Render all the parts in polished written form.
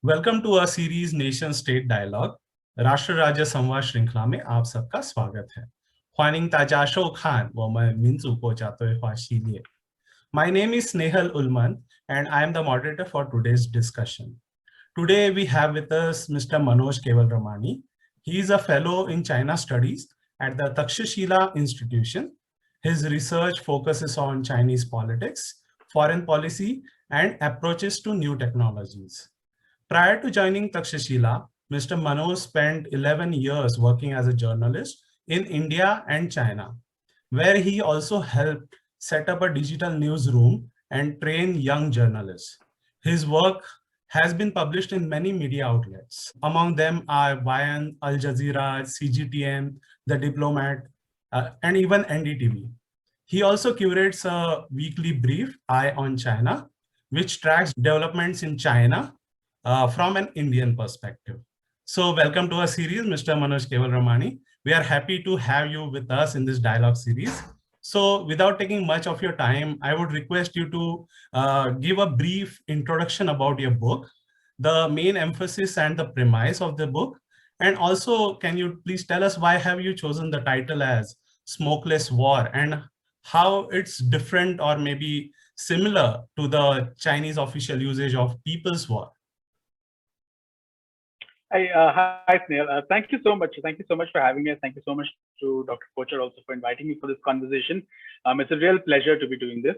Welcome to a series nation state dialogue राष्ट्र राज्य संवाद श्रृंखला में आप सबका स्वागत है 欢迎大家收看我们民族国家对话系列 My name is Snehal Ulman and I am the moderator for today's discussion. Today we have with us Mr. Manoj Kewalramani. He is a fellow in China studies at the Takshashila Institution. His research focuses on Chinese politics, foreign policy, and approaches to new technologies. Prior to joining Takshashila, Mr. Manoj spent 11 years working as a journalist in India and China, where he also helped set up a digital newsroom and train young journalists. His work has been published in many media outlets. Among them are WION, Al-Jazeera, CGTN, The Diplomat, and even NDTV. He also curates a weekly brief, Eye on China, which tracks developments in China from an Indian perspective. So welcome to our series, Mr. Manoj Kewalramani. We are happy to have you with us in this dialogue series. So without taking much of your time, I would request you to give a brief introduction about your book, the main emphasis and the premise of the book. And also, can you please tell us why have you chosen the title as Smokeless War and how it's different or maybe similar to the Chinese official usage of People's War? Hi, Snail. Thank you so much. Thank you so much for having me. Thank you so much to Dr. Kocher also for inviting me for this conversation. It's a real pleasure to be doing this.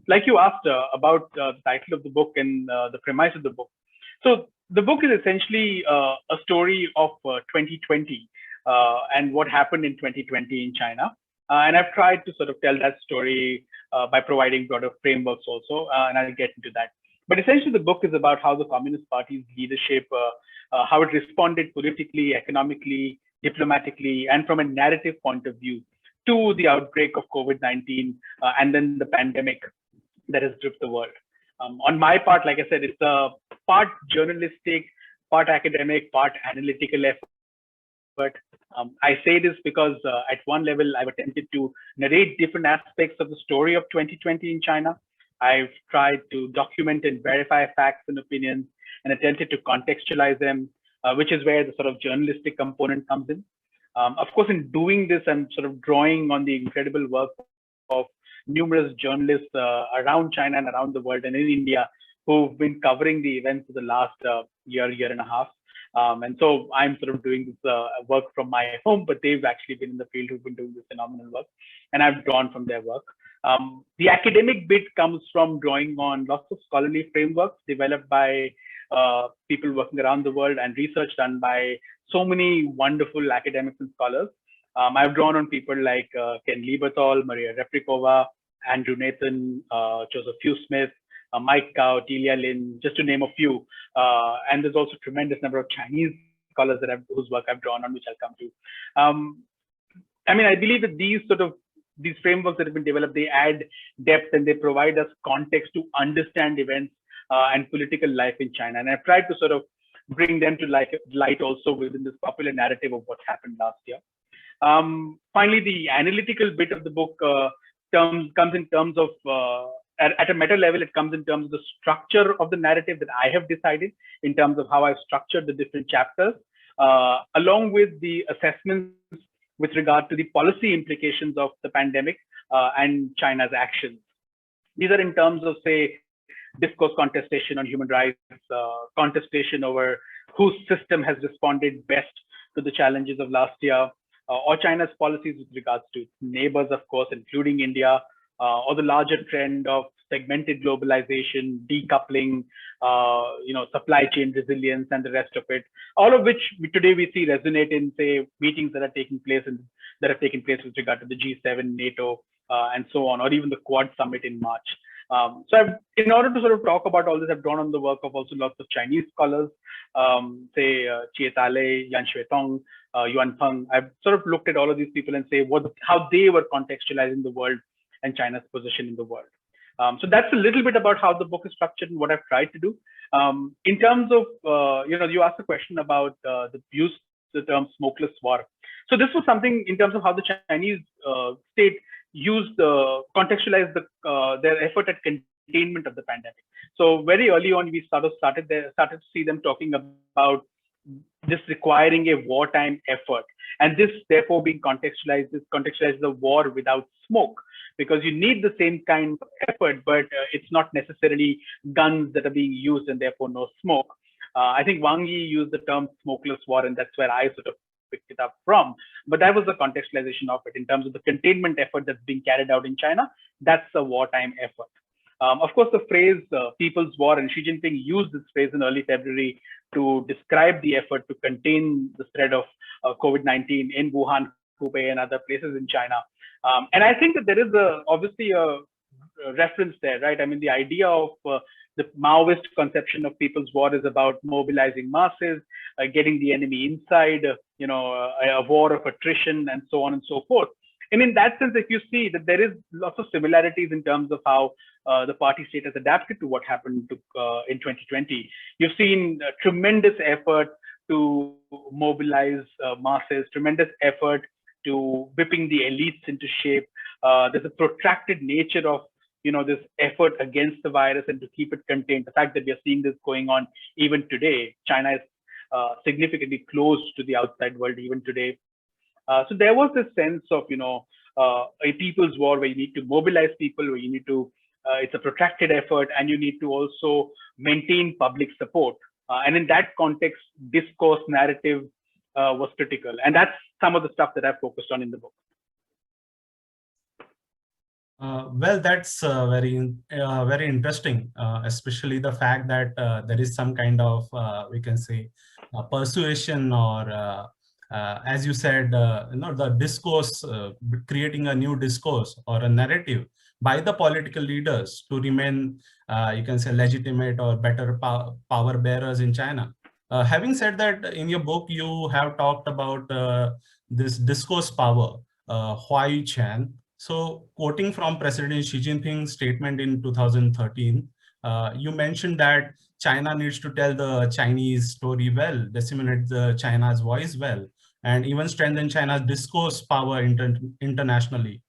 Like you asked about the title of the book and the premise of the book. So the book is essentially a story of 2020 and what happened in 2020 in China. And I've tried to sort of tell that story by providing broader frameworks also, and I'll get into that. But essentially, the book is about how the Communist Party's leadership how it responded politically, economically, diplomatically, and from a narrative point of view to the outbreak of COVID-19 and then the pandemic that has gripped the world. On my part, like I said, it's a part journalistic, part academic, part analytical effort. I say this because at one level, I've attempted to narrate different aspects of the story of 2020 in China. I've tried to document and verify facts and opinions and attempted to contextualize them, which is where the sort of journalistic component comes in. Of course, in doing this, I'm sort of drawing on the incredible work of numerous journalists around China and around the world and in India who've been covering the events for the last year and a half. And so I'm sort of doing this work from my home, but they've actually been in the field who've been doing this phenomenal work. And I've drawn from their work. The academic bit comes from drawing on lots of scholarly frameworks developed by people working around the world and research done by so many wonderful academics and scholars. I've drawn on people like Ken Lieberthal, Maria Reprikova, Andrew Nathan, Joseph Hugh Smith, Mike Cao, Delia Lin, just to name a few. And there's also a tremendous number of Chinese scholars whose work I've drawn on, which I'll come to. I mean, I believe that these frameworks that have been developed, they add depth and they provide us context to understand events and political life in China. And I've tried to sort of bring them to light also within this popular narrative of what happened last year. Finally, the analytical bit of the book comes in terms of, at a meta level, it comes in terms of the structure of the narrative that I have decided in terms of how I've structured the different chapters, along with the assessments with regard to the policy implications of the pandemic and China's actions. These are in terms of, say, discourse contestation on human rights, contestation over whose system has responded best to the challenges of last year, or China's policies with regards to its neighbors, of course, including India, or the larger trend of segmented globalization, decoupling, supply chain resilience, and the rest of it. All of which today we see resonate in, say, meetings that have taken place with regard to the G7, NATO, and so on, or even the Quad Summit in March. So in order to sort of talk about all this, I've drawn on the work of also lots of Chinese scholars, say Jie Tale, Yan Xuetong, Yuan Peng. I've sort of looked at all of these people and say how they were contextualizing the world and China's position in the world. So that's a little bit about how the book is structured and what I've tried to do. In terms of, you asked a question about the use the term smokeless war. So this was something in terms of how the Chinese state used contextualized their effort at containment of the pandemic. So very early on, we started to see them talking about this requiring a wartime effort, and this therefore being contextualized the war without smoke, because you need the same kind of effort, but it's not necessarily guns that are being used and therefore no smoke. I think Wang Yi used the term smokeless war, and that's where I sort of picked it up from. But that was the contextualization of it in terms of the containment effort that's being carried out in China. That's a wartime effort. Of course, the phrase People's War, and Xi Jinping used this phrase in early February to describe the effort to contain the spread of COVID-19 in Wuhan, Hubei, and other places in China. And I think that there is obviously a reference there, right? I mean, the idea of the Maoist conception of People's War is about mobilizing masses, getting the enemy inside, a war of attrition, and so on and so forth. And in that sense, if you see that there is lots of similarities in terms of how the party state has adapted to what happened in 2020. You've seen tremendous effort to mobilize masses, tremendous effort to whipping the elites into shape. There's a protracted nature of this effort against the virus and to keep it contained. The fact that we are seeing this going on even today, China is significantly closed to the outside world even today. So there was this sense of a people's war where you need to mobilize people, where you need to it's a protracted effort, and you need to also maintain public support. And in that context, discourse narrative was critical, and that's some of the stuff that I've focused on in the book. Well, that's very interesting, especially the fact that there is some kind of, we can say, persuasion or, as you said, the discourse, creating a new discourse or a narrative by the political leaders to remain, you can say, legitimate or better power bearers in China. Having said that, in your book, you have talked about this discourse power, Huaiyuquan. So, quoting from President Xi Jinping's statement in 2013, you mentioned that China needs to tell the Chinese story well, disseminate the China's voice well, and even strengthen China's discourse power internationally.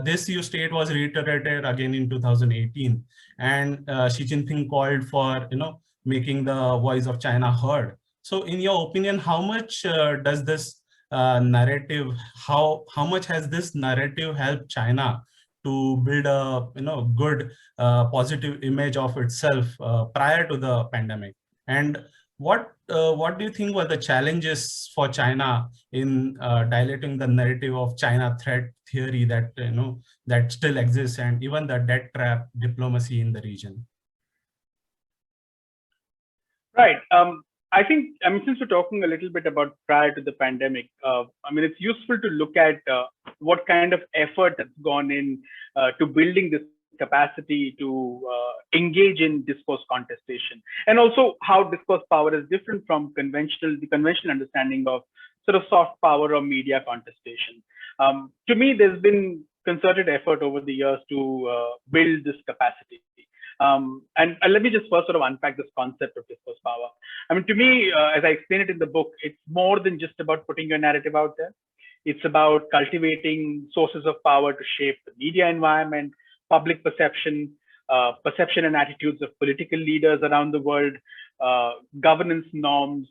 This, you state, was reiterated again in 2018, and Xi Jinping called for making the voice of China heard. So, in your opinion, how much does this narrative, how much has this narrative helped China to build a good positive image of itself prior to the pandemic? And what do you think were the challenges for China in dilating the narrative of China threat theory that that still exists, and even the debt trap diplomacy in the region? Right. I think, since we're talking a little bit about prior to the pandemic, it's useful to look at what kind of effort has gone in to building this capacity to engage in discourse contestation, and also how discourse power is different from the conventional understanding of sort of soft power or media contestation. To me, there's been concerted effort over the years to build this capacity. And let me just first sort of unpack this concept of discourse power. To me, as I explain it in the book, it's more than just about putting your narrative out there. It's about cultivating sources of power to shape the media environment, public perception, perception and attitudes of political leaders around the world, governance norms,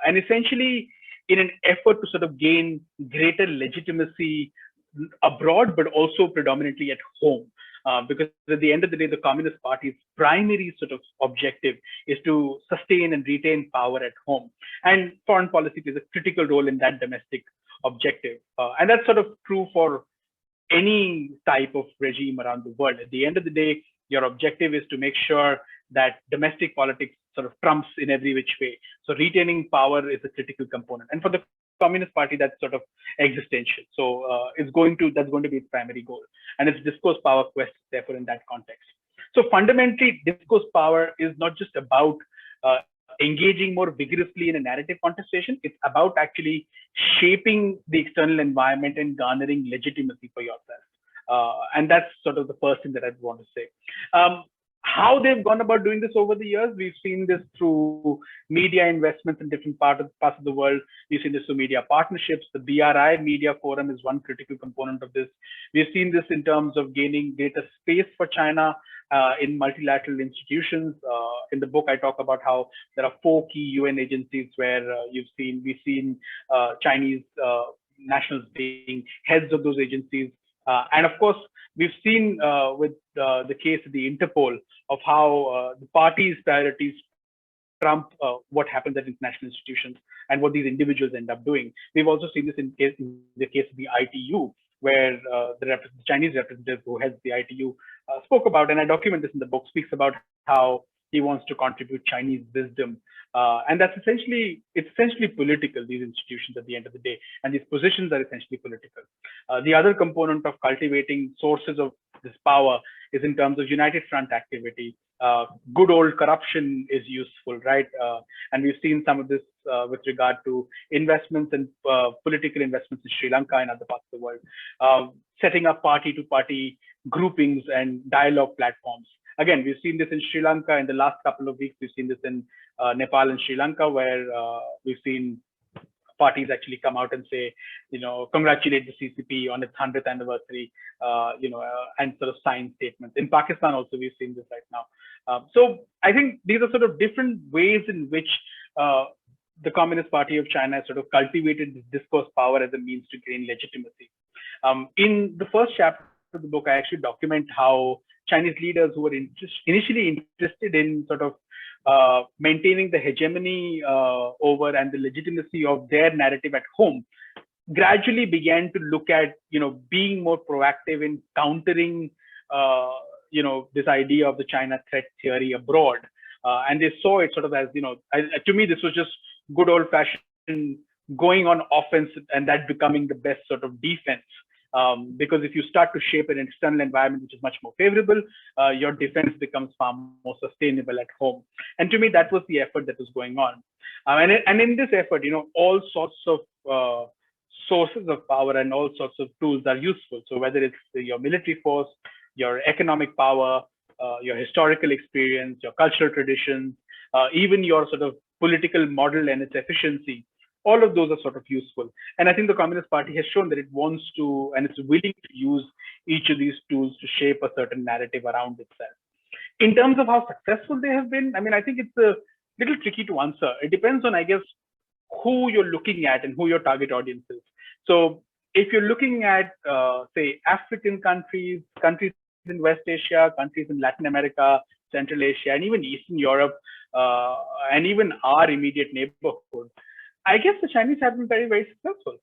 and essentially in an effort to sort of gain greater legitimacy abroad, but also predominantly at home. Because at the end of the day, the Communist Party's primary sort of objective is to sustain and retain power at home. And foreign policy plays a critical role in that domestic objective. And that's sort of true for any type of regime around the world. At the end of the day, your objective is to make sure that domestic politics sort of trumps in every which way. So retaining power is a critical component. And for the Communist Party, that's sort of existential. So that's going to be its primary goal. And its discourse power quest, therefore, in that context. So fundamentally, discourse power is not just about engaging more vigorously in a narrative contestation. It's about actually shaping the external environment and garnering legitimacy for yourself. And that's sort of the first thing that I'd want to say. How they've gone about doing this over the years, we've seen this through media investments in different parts of the world. We've seen this through media partnerships. The BRI Media Forum is one critical component of this. We've seen this in terms of gaining greater space for China in multilateral institutions. In the book, I talk about how there are 4 key UN agencies where we've seen Chinese nationals being heads of those agencies. And of course, we've seen with the case of the Interpol of how the party's priorities trump what happens at international institutions and what these individuals end up doing. We've also seen this in the case of the ITU, where the Chinese representative who heads the ITU spoke about, and I document this in the book, speaks about how he wants to contribute Chinese wisdom. And it's essentially political, these institutions at the end of the day, and these positions are essentially political. The other component of cultivating sources of this power is in terms of united front activity. Good old corruption is useful, right? And we've seen some of this with regard to investments and political investments in Sri Lanka and other parts of the world, setting up party-to-party groupings and dialogue platforms. Again, we've seen this in Sri Lanka in the last couple of weeks. We've seen this in Nepal and Sri Lanka, where we've seen parties actually come out and say, congratulate the CCP on its 100th anniversary, and sort of sign statements. In Pakistan also, we've seen this right now. So I think these are sort of different ways in which the Communist Party of China has sort of cultivated this discourse power as a means to gain legitimacy. In the first chapter of the book, I actually document how Chinese leaders who were initially interested in sort of maintaining the hegemony over and the legitimacy of their narrative at home gradually began to look at, being more proactive in countering, this idea of the China threat theory abroad. And they saw it sort of as, to me, this was just good old fashioned going on offense and that becoming the best sort of defense. Because if you start to shape an external environment which is much more favorable, your defense becomes far more sustainable at home. And to me, that was the effort that was going on. And in this effort, all sorts of sources of power and all sorts of tools are useful. So whether it's your military force, your economic power, your historical experience, your cultural traditions, even your sort of political model and its efficiency, all of those are sort of useful. And I think the Communist Party has shown that it wants to, and it's willing to use each of these tools to shape a certain narrative around itself. In terms of how successful they have been, I think it's a little tricky to answer. It depends on, I guess, who you're looking at and who your target audience is. So if you're looking at, say, African countries, countries in West Asia, countries in Latin America, Central Asia, and even Eastern Europe, and even our immediate neighborhood, I guess the Chinese have been very, very successful.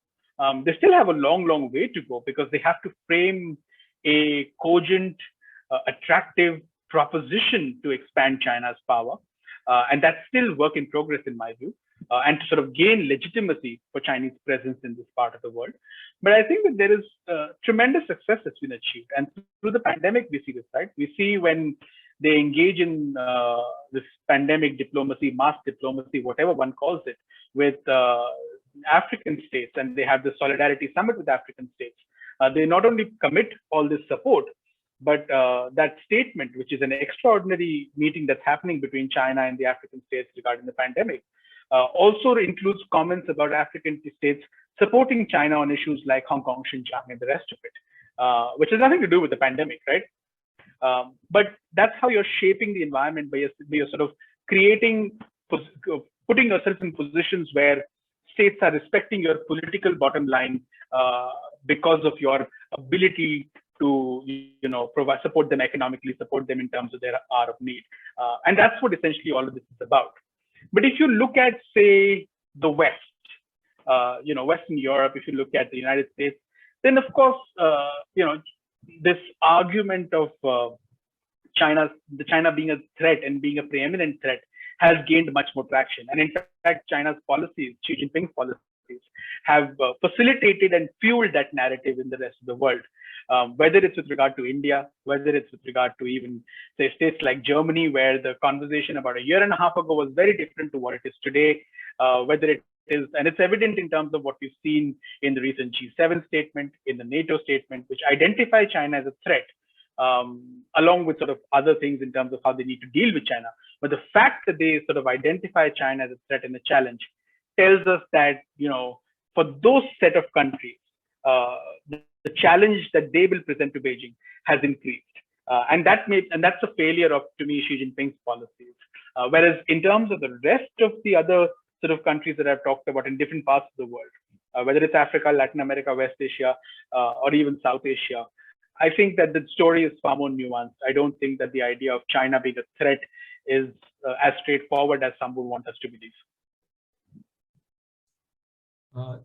They still have a long, long way to go because they have to frame a cogent, attractive proposition to expand China's power. And that's still work in progress in my view, and to sort of gain legitimacy for Chinese presence in this part of the world. But I think that there is tremendous success that's been achieved. And through the pandemic, we see this, right? We see when they engage in this pandemic diplomacy, mass diplomacy, whatever one calls it, with African states, and they have the Solidarity Summit with African states. They not only commit all this support, but that statement, which is an extraordinary meeting that's happening between China and the African states regarding the pandemic, also includes comments about African states supporting China on issues like Hong Kong, Xinjiang, and the rest of it, which has nothing to do with the pandemic, right? But that's how you're shaping the environment by you're sort of putting yourself in positions where states are respecting your political bottom line because of your ability to, support them economically, support them in terms of their hour of need. And that's what essentially all of this is about. But if you look at, say, the West, Western Europe, if you look at the United States, then of course, this argument of China being a threat and being a preeminent threat has gained much more traction. And in fact, China's policies, Xi Jinping's policies, have facilitated and fueled that narrative in the rest of the world. Whether it's with regard to India, whether it's with regard to even, say, states like Germany, where the conversation about a year and a half ago was very different to what it is today, whether it is, and it's evident in terms of what we've seen in the recent G7 statement, in the NATO statement, which identify China as a threat. along with sort of other things in terms of how they need to deal with China. But the fact that they sort of identify China as a threat and a challenge tells us that, for those set of countries, the challenge that they will present to Beijing has increased. And that's a failure of, to me, Xi Jinping's policies. Whereas in terms of the rest of the other sort of countries that I've talked about in different parts of the world, whether it's Africa, Latin America, West Asia, or even South Asia, I think that the story is far more nuanced. I don't think that the idea of China being a threat is as straightforward as some would want us to believe.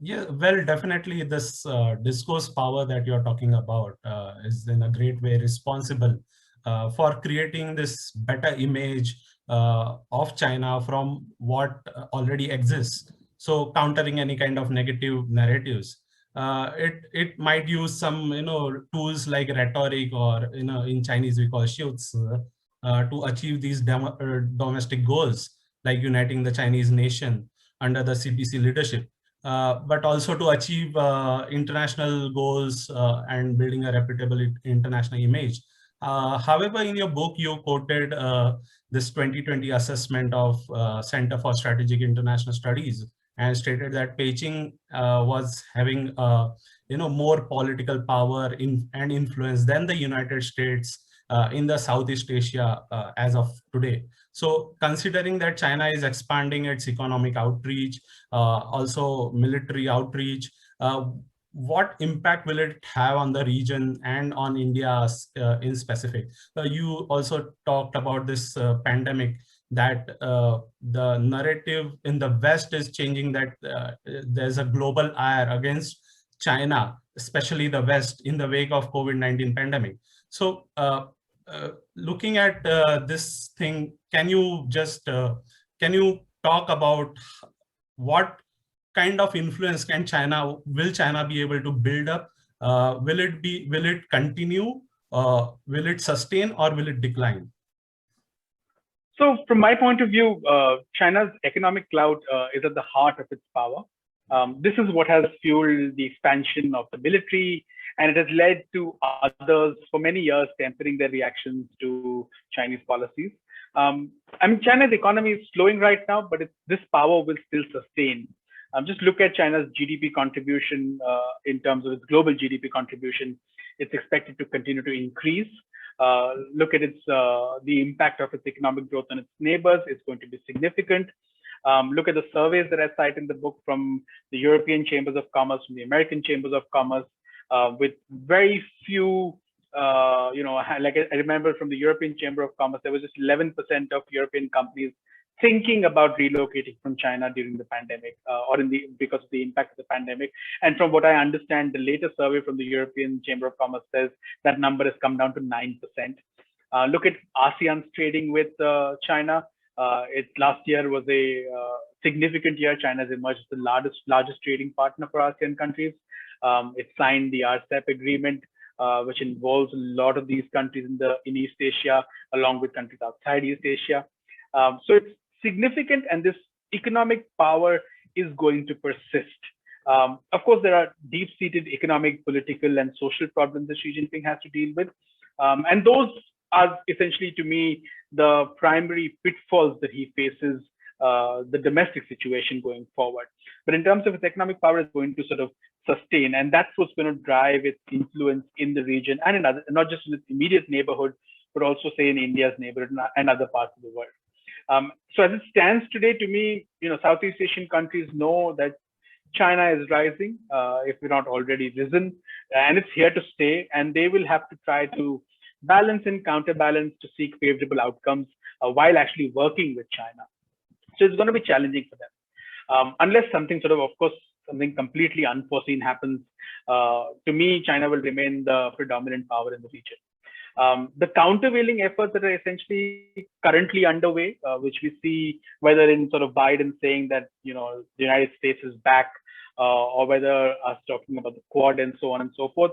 Yeah, well, definitely this discourse power that you're talking about is in a great way responsible for creating this better image of China from what already exists. So countering any kind of negative narratives. It might use some tools like rhetoric, or in Chinese we call xiuzi, to achieve these domestic goals, like uniting the Chinese nation under the CPC leadership. But also to achieve international goals and building a reputable international image. However, in your book, you quoted this 2020 assessment of Center for Strategic International Studies and stated that Beijing was having more political power and influence than the United States in the Southeast Asia as of today. So considering that China is expanding its economic outreach, also military outreach, what impact will it have on the region and on India in specific? You also talked about this pandemic, that the narrative in the West is changing, that there's a global ire against China, especially the West, in the wake of COVID-19 pandemic. So looking at this thing, can you talk about what kind of influence will China be able to build up? Will it continue? Will it sustain, or will it decline? So from my point of view, China's economic clout is at the heart of its power. This is what has fueled the expansion of the military, and it has led to others for many years tempering their reactions to Chinese policies. China's economy is slowing right now, but this power will still sustain. Just look at China's GDP contribution in terms of its global GDP contribution. It's expected to continue to increase. Look at the impact of its economic growth on its neighbors. It's going to be significant. Look at the surveys that I cite in the book from the European Chambers of Commerce, from the American Chambers of Commerce, with very few, like I remember from the European Chamber of Commerce, there was just 11% of European companies thinking about relocating from China during the pandemic, because of the impact of the pandemic. And from what I understand, the latest survey from the European Chamber of Commerce says that number has come down to 9%. Look at ASEAN's trading with China. Last year was a significant year. China has emerged as the largest trading partner for ASEAN countries. It signed the RCEP agreement, which involves a lot of these countries in East Asia, along with countries outside East Asia. So it's significant, and this economic power is going to persist. Of course, there are deep-seated economic, political, and social problems that Xi Jinping has to deal with. And those are essentially, to me, the primary pitfalls that he faces the domestic situation going forward. But in terms of its economic power, it's going to sort of sustain, and that's what's going to drive its influence in the region and in other, not just in its immediate neighborhood, but also say in India's neighborhood and other parts of the world. So as it stands today, to me, Southeast Asian countries know that China is rising, if we're not already risen, and it's here to stay. And they will have to try to balance and counterbalance to seek favorable outcomes while actually working with China. So it's going to be challenging for them, unless something something completely unforeseen happens. To me, China will remain the predominant power in the region. The countervailing efforts that are essentially currently underway, which we see whether in sort of Biden saying that the United States is back, or whether us talking about the Quad and so on and so forth.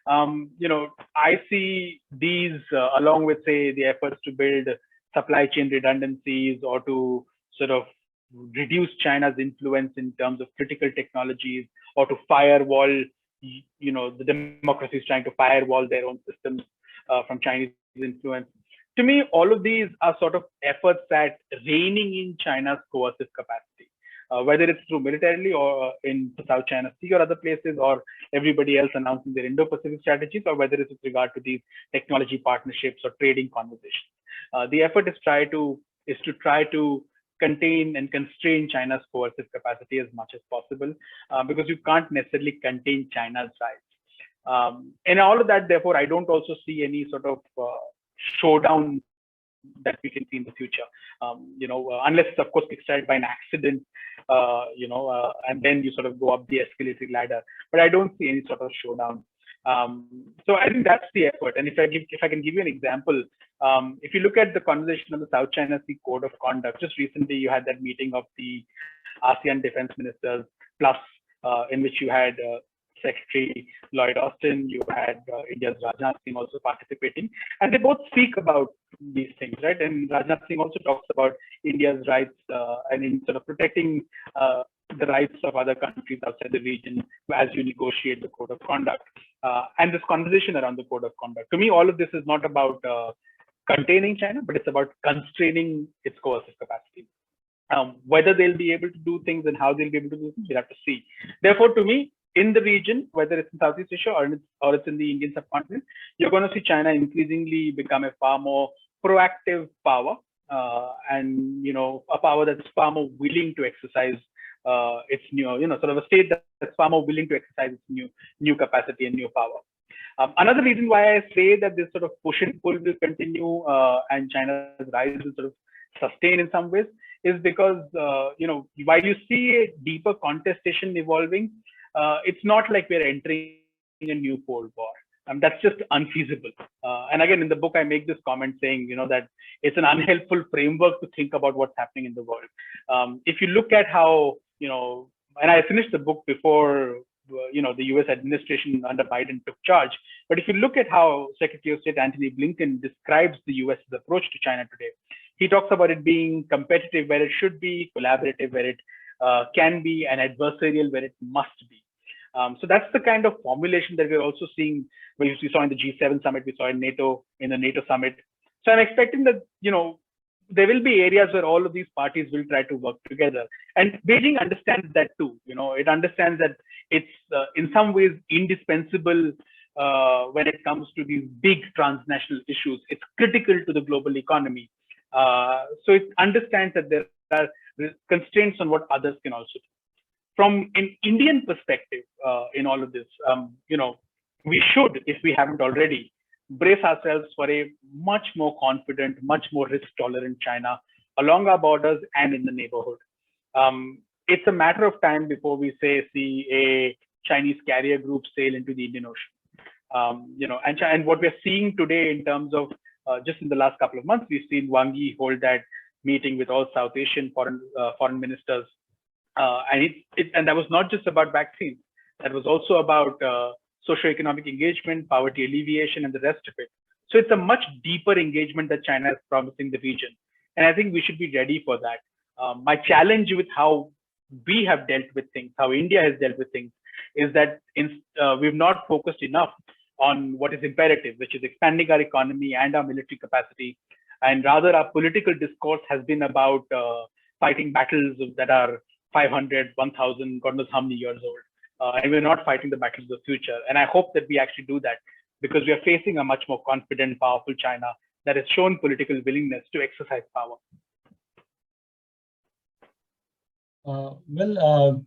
I see these along with, say, the efforts to build supply chain redundancies or to sort of reduce China's influence in terms of critical technologies, or to firewall, the democracies trying to firewall their own systems. from Chinese influence. To me, all of these are sort of efforts at reining in China's coercive capacity, whether it's through militarily or in South China Sea or other places, or everybody else announcing their Indo-Pacific strategies, or whether it's with regard to these technology partnerships or trading conversations. The effort is to try to contain and constrain China's coercive capacity as much as possible, because you can't necessarily contain China's rights. And all of that, therefore, I don't also see any sort of showdown that we can see in the future, unless it's of course kickstarted by an accident, and then you sort of go up the escalating ladder. But I don't see any sort of showdown. So I think that's the effort. And if I can give you an example, if you look at the conversation on the South China Sea Code of Conduct, just recently you had that meeting of the ASEAN defense ministers, plus in which you had Secretary Lloyd Austin, you had India's Rajnath Singh also participating, and they both speak about these things, right? And Rajnath Singh also talks about India's rights and in sort of protecting the rights of other countries outside the region as you negotiate the code of conduct. And this conversation around the code of conduct, to me, all of this is not about containing China, but it's about constraining its coercive capacity. Whether they'll be able to do things and how they'll be able to do things, we'll have to see. Therefore, to me, in the region, whether it's in Southeast Asia or it's in the Indian subcontinent, you're going to see China increasingly become a far more proactive power, and a power that's far more willing to exercise its new, sort of a state that's far more willing to exercise its new capacity and new power. Another reason why I say that this sort of push and pull will continue and China's rise will sort of sustain in some ways is because while you see a deeper contestation evolving, it's not like we're entering a new Cold War. That's just unfeasible. And again, in the book, I make this comment saying, that it's an unhelpful framework to think about what's happening in the world. If you look at how, and I finished the book before, the US administration under Biden took charge. But if you look at how Secretary of State Antony Blinken describes the US's approach to China today, he talks about it being competitive where it should be, collaborative where it can be, and adversarial where it must be. So that's the kind of formulation that we're also seeing, we saw in the G7 summit, we saw in the NATO summit. So I'm expecting that, there will be areas where all of these parties will try to work together. And Beijing understands that too. It understands that it's in some ways indispensable when it comes to these big transnational issues. It's critical to the global economy. So it understands that there are constraints on what others can also do. From an Indian perspective in all of this, we should, if we haven't already, brace ourselves for a much more confident, much more risk-tolerant China along our borders and in the neighborhood. It's a matter of time before we see a Chinese carrier group sail into the Indian Ocean. And what we're seeing today in terms of just in the last couple of months, we've seen Wang Yi hold that meeting with all South Asian foreign ministers. And that was not just about vaccines. That was also about socioeconomic engagement, poverty alleviation, and the rest of it. So it's a much deeper engagement that China is promising the region. And I think we should be ready for that. My challenge with how we have dealt with things, how India has dealt with things, is that we've not focused enough on what is imperative, which is expanding our economy and our military capacity. And rather, our political discourse has been about fighting battles that are 500, 1,000, God knows how many years old. And we're not fighting the battles of the future. And I hope that we actually do that, because we are facing a much more confident, powerful China that has shown political willingness to exercise power.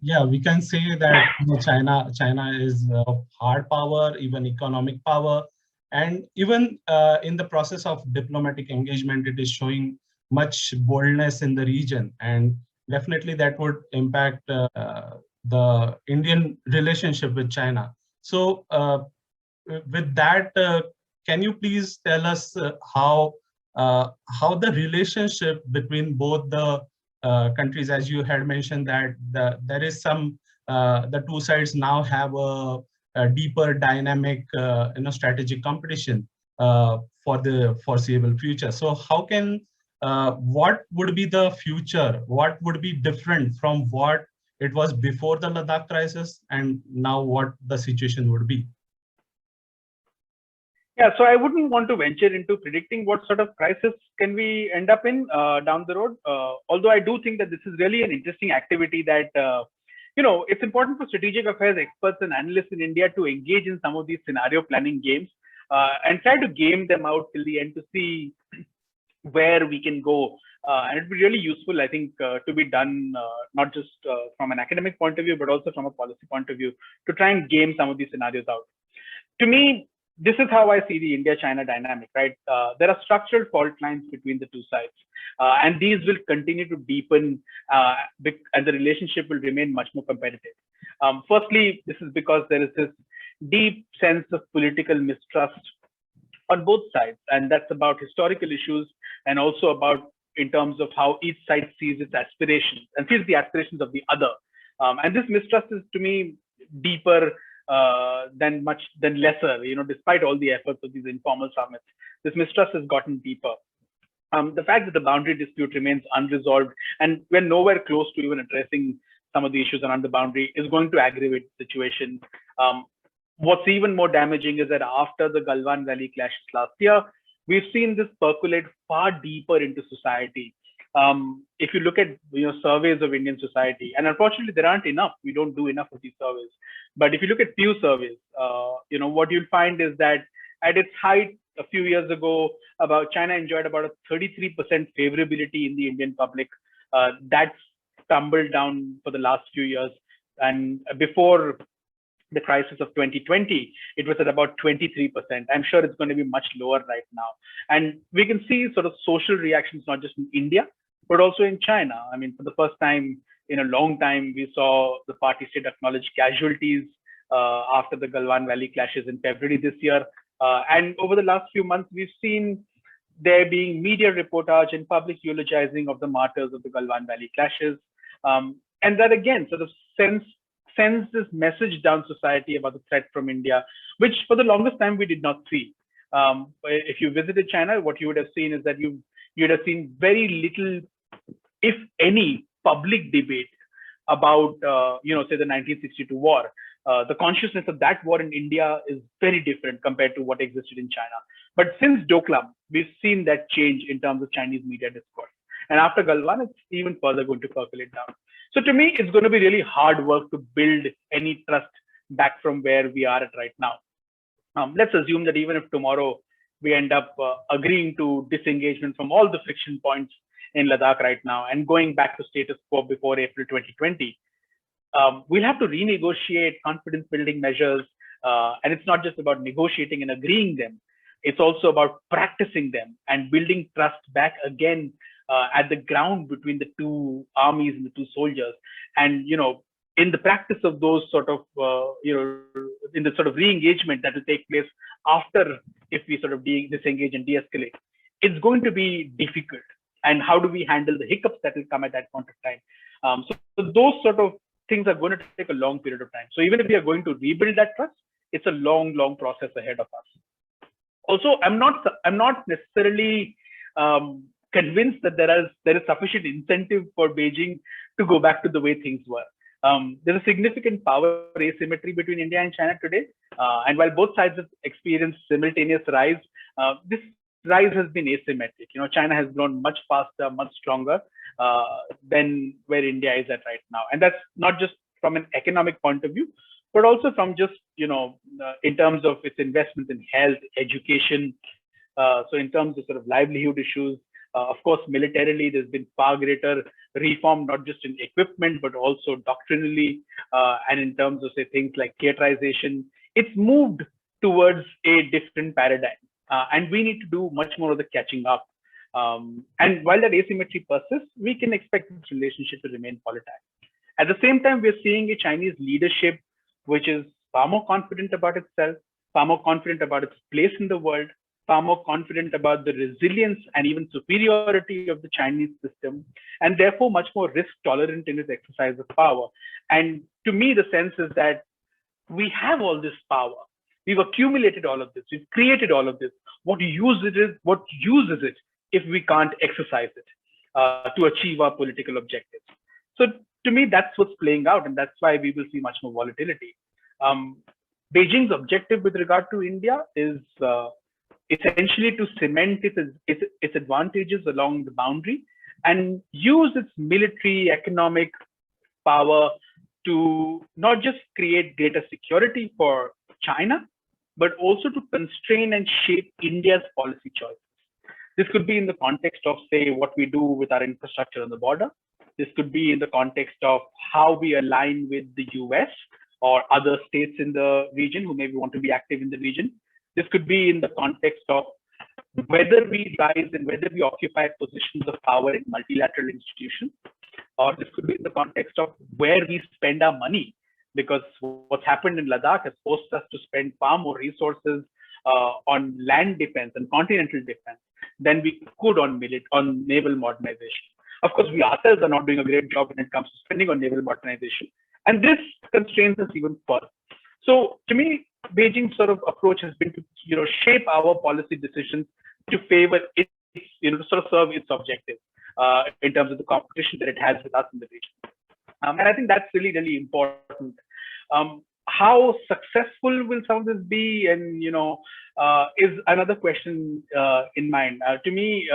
Yeah, we can say that China is hard power, even economic power, and even in the process of diplomatic engagement, it is showing much boldness in the region, and definitely that would impact the Indian relationship with China. So with that, can you please tell us how the relationship between both the countries, as you had mentioned that there is some, the two sides now have a deeper dynamic, strategic competition for the foreseeable future. So how can, what would be the future? What would be different from what it was before the Ladakh crisis and now what the situation would be? Yeah, so I wouldn't want to venture into predicting what sort of crisis can we end up in down the road. Although I do think that this is really an interesting activity that, it's important for strategic affairs experts and analysts in India to engage in some of these scenario planning games and try to game them out till the end to see where we can go. And it'd be really useful, I think, to be done not just from an academic point of view, but also from a policy point of view, to try and game some of these scenarios out. To me, this is how I see the India-China dynamic, right? There are structural fault lines between the two sides, and these will continue to deepen, and the relationship will remain much more competitive. Firstly, this is because there is this deep sense of political mistrust on both sides, and that's about historical issues and also about in terms of how each side sees its aspirations and sees the aspirations of the other. And this mistrust is, to me, deeper than lesser, despite all the efforts of these informal summits. This mistrust has gotten deeper. The fact that the boundary dispute remains unresolved and we're nowhere close to even addressing some of the issues around the boundary is going to aggravate the situation. What's even more damaging is that after the Galwan Valley clashes last year, we've seen this percolate far deeper into society. If you look at surveys of Indian society, and unfortunately there aren't enough, we don't do enough of these surveys. But if you look at few surveys, what you'll find is that at its height a few years ago, China enjoyed about a 33% favorability in the Indian public. That's tumbled down for the last few years, and before the crisis of 2020, it was at about 23%. I'm sure it's going to be much lower right now. And we can see sort of social reactions, not just in India, but also in China. I mean, for the first time in a long time, we saw the party state acknowledge casualties after the Galwan Valley clashes in February this year. And over the last few months, we've seen there being media reportage and public eulogizing of the martyrs of the Galwan Valley clashes. And that again sort of sends this message down society about the threat from India, which for the longest time we did not see. If you visited China, what you would have seen is that you'd have seen very little, if any, public debate about, say the 1962 war. The consciousness of that war in India is very different compared to what existed in China. But since Doklam, we've seen that change in terms of Chinese media discourse. And after Galwan, it's even further going to percolate down. So to me, it's going to be really hard work to build any trust back from where we are at right now. Let's assume that even if tomorrow we end up agreeing to disengagement from all the friction points in Ladakh right now and going back to status quo before April 2020, we'll have to renegotiate confidence building measures. And it's not just about negotiating and agreeing them. It's also about practicing them and building trust back again at the ground between the two armies and the two soldiers. And, in the practice of those sort of, in the sort of re-engagement that will take place after, if we sort of disengage and de-escalate, it's going to be difficult. And how do we handle the hiccups that will come at that point of time? So those sort of things are going to take a long period of time. So even if we are going to rebuild that trust, it's a long, long process ahead of us. Also, I'm not necessarily convinced that there is sufficient incentive for Beijing to go back to the way things were. There's a significant power asymmetry between India and China today. And while both sides have experienced simultaneous rise, this rise has been asymmetric. China has grown much faster, much stronger than where India is at right now. And that's not just from an economic point of view, but also from just, in terms of its investments in health, education. So in terms of sort of livelihood issues, of course, militarily, there's been far greater reform, not just in equipment, but also doctrinally, and in terms of, say, things like theaterization. It's moved towards a different paradigm, and we need to do much more of the catching up. And while that asymmetry persists, we can expect this relationship to remain volatile. At the same time, we're seeing a Chinese leadership which is far more confident about itself, far more confident about its place in the world, far more confident about the resilience and even superiority of the Chinese system, and therefore much more risk tolerant in its exercise of power. And to me, the sense is that we have all this power. We've accumulated all of this. We've created all of this. What use is it if we can't exercise it to achieve our political objectives? So to me, that's what's playing out, and that's why we will see much more volatility. Beijing's objective with regard to India is essentially to cement its advantages along the boundary and use its military, economic power to not just create greater security for China, but also to constrain and shape India's policy choices. This could be in the context of, say, what we do with our infrastructure on the border. This could be in the context of how we align with the US or other states in the region who maybe want to be active in the region. This could be in the context of whether we rise and whether we occupy positions of power in multilateral institutions. Or this could be in the context of where we spend our money, because what's happened in Ladakh has forced us to spend far more resources on land defense and continental defense than we could on naval modernization. Of course, we ourselves are not doing a great job when it comes to spending on naval modernization. And this constrains us even further. So to me, Beijing's sort of approach has been to shape our policy decisions to favor its, to sort of serve its objectives in terms of the competition that it has with us in the region. And I think that's really, really important. How successful will some of this be? And, is another question in mind. To me,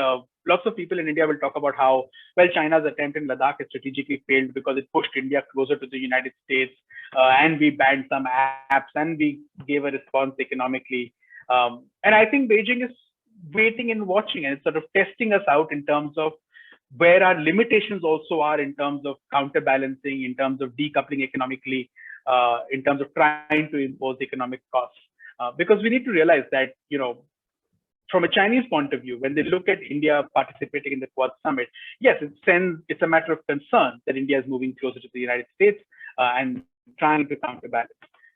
lots of people in India will talk about how, well, China's attempt in Ladakh has strategically failed because it pushed India closer to the United States, and we banned some apps, and we gave a response economically. And I think Beijing is waiting and watching, and it's sort of testing us out in terms of where our limitations also are in terms of counterbalancing, in terms of decoupling economically, in terms of trying to impose economic costs. Because we need to realize that, from a Chinese point of view, when they look at India participating in the Quad Summit, yes, it's a matter of concern that India is moving closer to the United States and trying to counterbalance.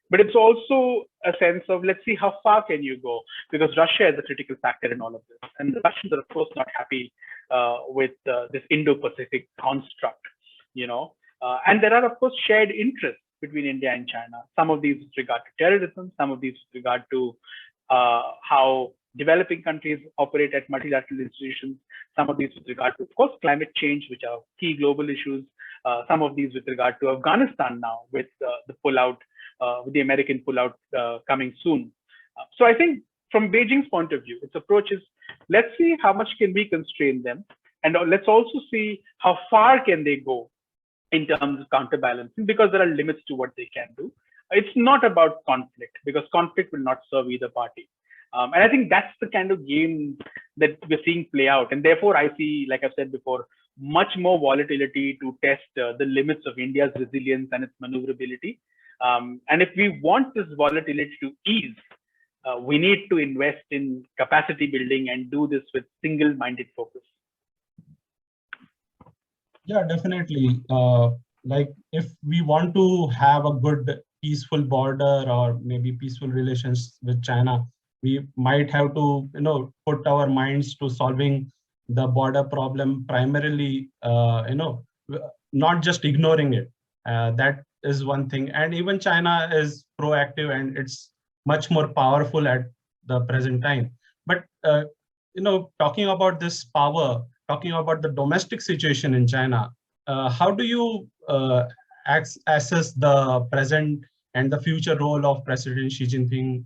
But it's also a sense of, let's see how far can you go, because Russia is a critical factor in all of this. And the Russians are, of course, not happy with this Indo-Pacific construct, and there are, of course, shared interests between India and China. Some of these with regard to terrorism, some of these with regard to how developing countries operate at multilateral institutions, some of these with regard to, of course, climate change, which are key global issues, some of these with regard to Afghanistan now with the pullout, with the American pullout coming soon. So I think from Beijing's point of view, its approach is, let's see how much can we constrain them, and let's also see how far can they go in terms of counterbalancing, because there are limits to what they can do. It's not about conflict, because conflict will not serve either party. And I think that's the kind of game that we're seeing play out. And therefore, I see, like I've said before, much more volatility to test the limits of India's resilience and its maneuverability. And if we want this volatility to ease, we need to invest in capacity building and do this with single-minded focus. Yeah, definitely. Like if we want to have a good, peaceful border or maybe peaceful relations with China, we might have to, put our minds to solving the border problem primarily, not just ignoring it. That is one thing. And even China is proactive and it's much more powerful at the present time. But, talking about this power, talking about the domestic situation in China, how do you assess the present and the future role of President Xi Jinping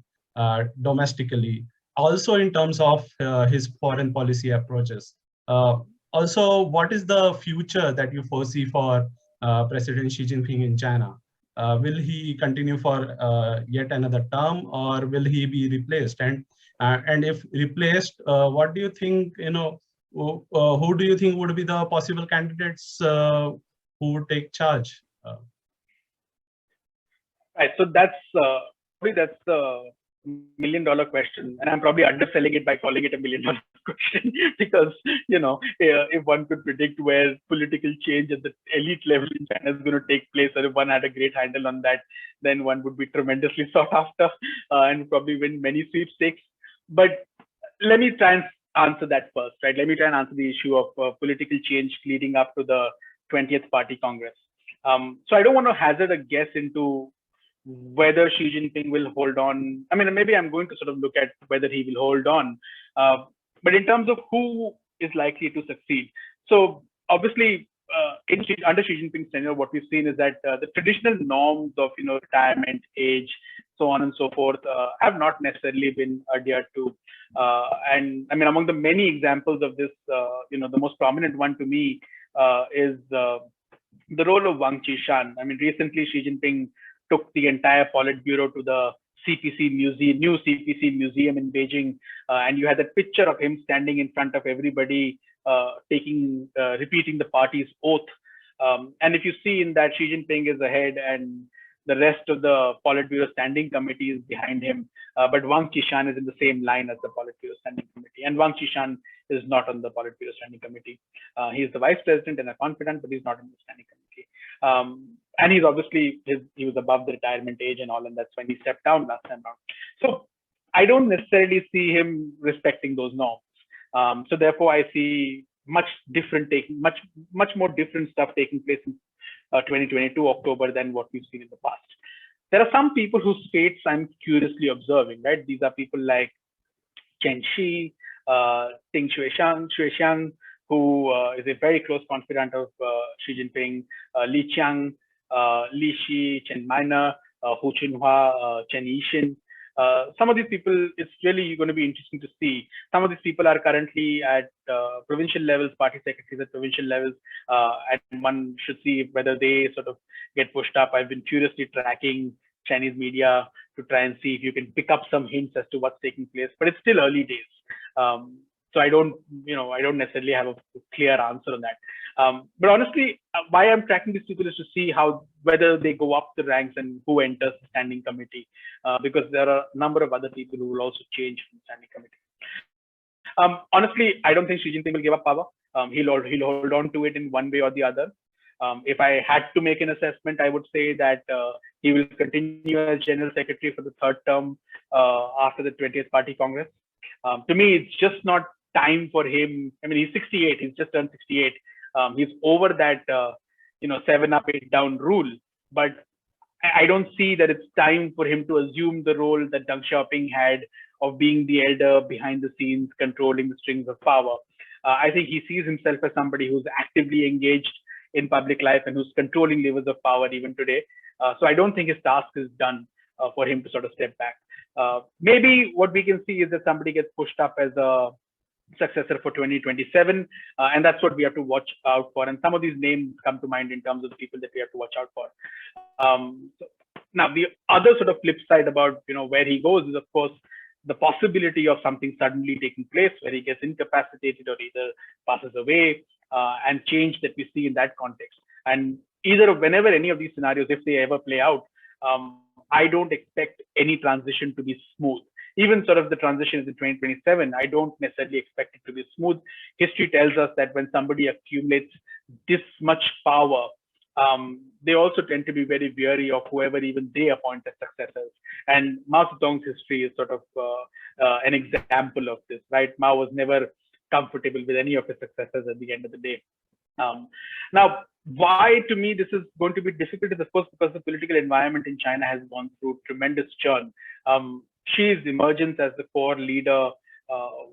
domestically, also in terms of his foreign policy approaches? Also, what is the future that you foresee for President Xi Jinping in China? Will he continue for yet another term, or will he be replaced? And if replaced, what do you think, who do you think would be the possible candidates who would take charge? Right, so that's the $1 million question, and I'm probably underselling it by calling it a $1 million question, because if one could predict where political change at the elite level in China is going to take place, or if one had a great handle on that, then one would be tremendously sought after and probably win many sweepstakes. But let me try and answer that first, right? Let me try and answer the issue of political change leading up to the 20th Party Congress. So I don't want to hazard a guess into whether Xi Jinping will hold on. I mean, maybe I'm going to sort of look at whether he will hold on. But in terms of who is likely to succeed, so obviously under Xi Jinping's tenure, what we've seen is that the traditional norms of retirement age, so on and so forth, have not necessarily been adhered to. And I mean, among the many examples of this, the most prominent one to me is the role of Wang Qishan. I mean, recently Xi Jinping took the entire Politburo to the CPC museum, new CPC museum in Beijing, and you had that picture of him standing in front of everybody, repeating the party's oath. And if you see in that, Xi Jinping is ahead and the rest of the Politburo Standing Committee is behind him. But Wang Qishan is in the same line as the Politburo Standing Committee. And Wang Qishan is not on the Politburo Standing Committee. He is the vice president and a confidant, but he's not in the Standing Committee. And he's obviously, he was above the retirement age and all, and that's when he stepped down last time around. So I don't necessarily see him respecting those norms. So therefore, I see much more different stuff taking place in 2022 October than what we've seen in the past. There are some people whose fates I'm curiously observing, right? These are people like Chen Shi, Ding Xuexiang, who is a very close confidant of Xi Jinping, Li Qiang, Li Xi, Chen Maina, Hu Chunhua, Chen Yixin. Some of these people, it's really going to be interesting to see. Some of these people are currently at provincial levels, party secretaries at provincial levels, and one should see whether they sort of get pushed up. I've been curiously tracking Chinese media to try and see if you can pick up some hints as to what's taking place, but it's still early days. So I don't necessarily have a clear answer on that. But honestly, why I'm tracking these people is to see whether they go up the ranks and who enters the standing committee, because there are a number of other people who will also change from the standing committee. Honestly, I don't think Xi Jinping will give up power. He'll hold on to it in one way or the other. If I had to make an assessment, I would say that he will continue as General Secretary for the third term after the 20th Party Congress. To me, it's just not time for him. I mean, he's 68. He's just turned 68. He's over that 7 up, 8 down rule. But I don't see that it's time for him to assume the role that Deng Xiaoping had of being the elder behind the scenes, controlling the strings of power. I think he sees himself as somebody who's actively engaged in public life and who's controlling levers of power even today. So I don't think his task is done for him to sort of step back. Maybe what we can see is that somebody gets pushed up as a successor for 2027, and that's what we have to watch out for. And some of these names come to mind in terms of the people that we have to watch out for. Now, the other sort of flip side about where he goes is, of course, the possibility of something suddenly taking place where he gets incapacitated or either passes away, and change that we see in that context. And whenever any of these scenarios, if they ever play out, I don't expect any transition to be smooth. Even sort of the transition is in 2027, I don't necessarily expect it to be smooth. History tells us that when somebody accumulates this much power, they also tend to be very wary of whoever even they appoint as successors. And Mao Zedong's history is sort of an example of this, right? Mao was never comfortable with any of his successors at the end of the day. Now, why to me this is going to be difficult is, of course, because the political environment in China has gone through tremendous churn. Xi's emergence as the core leader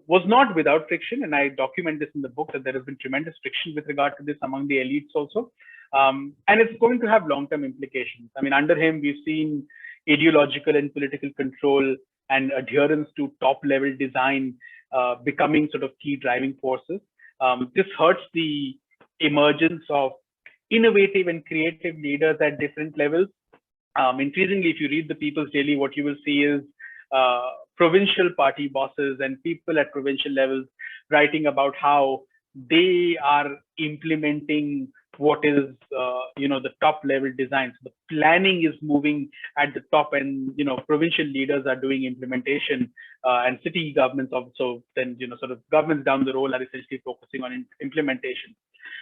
was not without friction, and I document this in the book that there has been tremendous friction with regard to this among the elites also. And it's going to have long-term implications. I mean, under him, we've seen ideological and political control and adherence to top-level design becoming sort of key driving forces. This hurts the emergence of innovative and creative leaders at different levels. Increasingly, if you read the People's Daily, what you will see is provincial party bosses and people at provincial levels writing about how they are implementing what is the top level design. So the planning is moving at the top, and provincial leaders are doing implementation, and city governments also then sort of governments down the road are essentially focusing on implementation,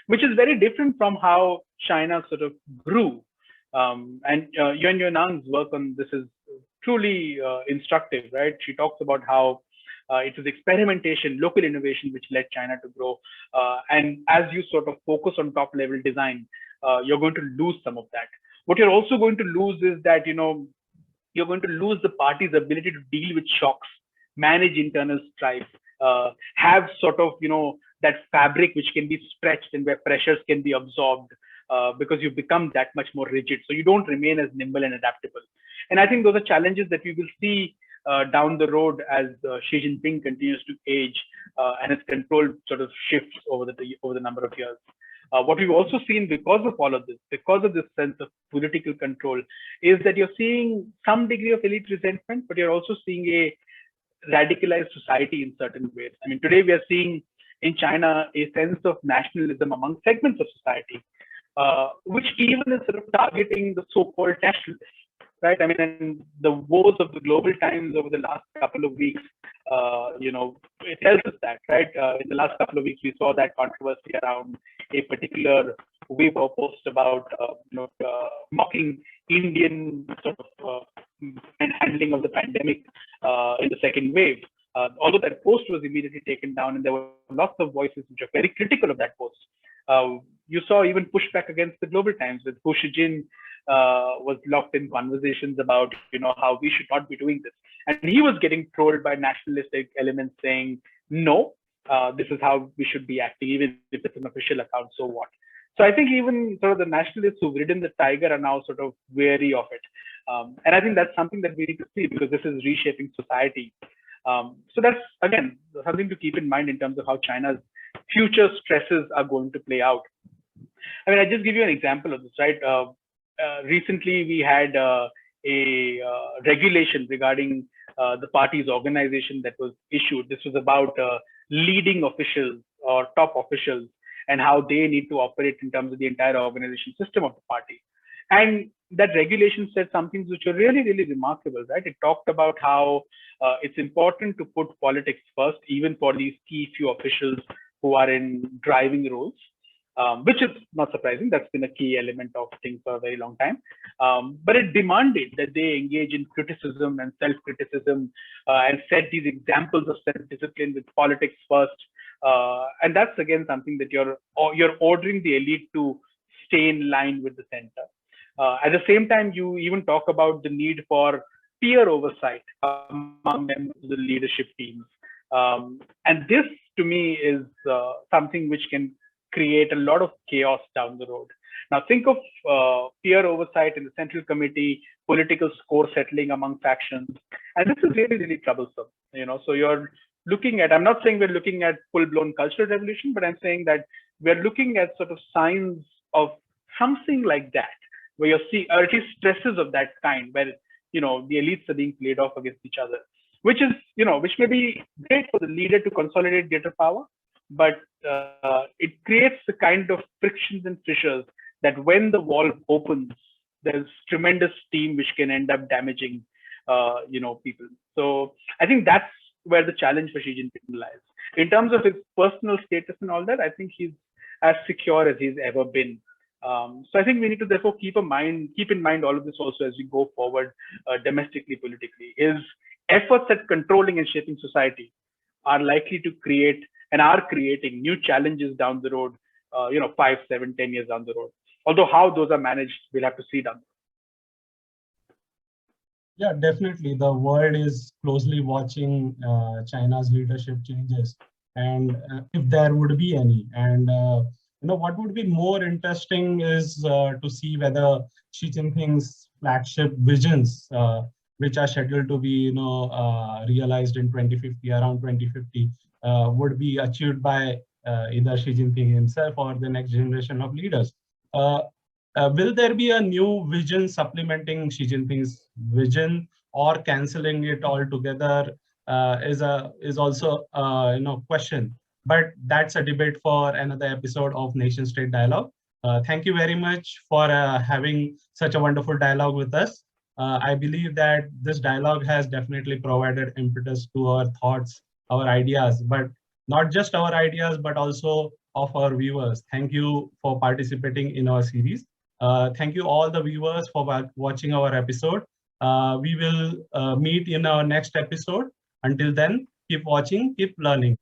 which is very different from how China sort of grew. And Yuan Yuanang's work on this is truly instructive, right? She talks about how it was experimentation, local innovation, which led China to grow. And as you sort of focus on top level design, you're going to lose some of that. What you're also going to lose is that, you're going to lose the party's ability to deal with shocks, manage internal strife, have sort of, that fabric which can be stretched and where pressures can be absorbed, because you become that much more rigid. So you don't remain as nimble and adaptable. And I think those are challenges that we will see down the road as Xi Jinping continues to age and his control sort of shifts over the number of years. What we've also seen because of all of this, because of this sense of political control, is that you're seeing some degree of elite resentment, but you're also seeing a radicalized society in certain ways. I mean, today we are seeing in China a sense of nationalism among segments of society, which even is sort of targeting the so-called nationalists, right? I mean, and the woes of the global times over the last couple of weeks, it tells us that, right? In the last couple of weeks, we saw that controversy around a particular Weibo post about, mocking Indian sort of handling of the pandemic in the second wave. Although that post was immediately taken down, and there were lots of voices which are very critical of that post. You saw even pushback against the global times with Hu Shijin was locked in conversations about, how we should not be doing this. And he was getting trolled by nationalistic elements saying, no, this is how we should be acting, even if it's an official account, so what? So I think even sort of the nationalists who've ridden the tiger are now sort of wary of it. And I think that's something that we need to see, because this is reshaping society. So that's, again, something to keep in mind in terms of how China's future stresses are going to play out. I mean, I just give you an example of this, right? Recently, we had a regulation regarding the party's organization that was issued. This was about leading officials or top officials and how they need to operate in terms of the entire organization system of the party. And that regulation said some things which are really, really remarkable, right? It talked about how it's important to put politics first, even for these key few officials who are in driving roles, which is not surprising. That's been a key element of things for a very long time. But it demanded that they engage in criticism and self-criticism and set these examples of self-discipline with politics first. And that's, again, something that you're ordering the elite to stay in line with the center. At the same time, you even talk about the need for peer oversight among members of the leadership teams. And this, to me, is something which can create a lot of chaos down the road. Now, think of peer oversight in the central committee, political score settling among factions. And this is really, really troublesome. So you're looking at, I'm not saying we're looking at full-blown cultural revolution, but I'm saying that we're looking at sort of signs of something like that, where you see, or at least stresses of that kind, where, the elites are being played off against each other, which is, which may be great for the leader to consolidate greater power, but it creates the kind of frictions and fissures that when the wall opens, there's tremendous steam which can end up damaging, people. So I think that's where the challenge for Xi Jinping lies. In terms of his personal status and all that, I think he's as secure as he's ever been. So I think we need to therefore keep in mind all of this also as we go forward domestically, politically. His efforts at controlling and shaping society are likely to create and are creating new challenges down the road, 5, 7, 10 years down the road. Although how those are managed, we'll have to see down the road. Yeah, definitely. The world is closely watching China's leadership changes, and if there would be any. And what would be more interesting is to see whether Xi Jinping's flagship visions, which are scheduled to be realized in 2050, around 2050, would be achieved by either Xi Jinping himself or the next generation of leaders. Will there be a new vision supplementing Xi Jinping's vision, or canceling it altogether is also question. But that's a debate for another episode of Nation State Dialogue. Thank you very much for having such a wonderful dialogue with us. I believe that this dialogue has definitely provided impetus to our thoughts, our ideas, but not just our ideas, but also of our viewers. Thank you for participating in our series. Thank you all the viewers for watching our episode. We will meet in our next episode. Until then, keep watching, keep learning.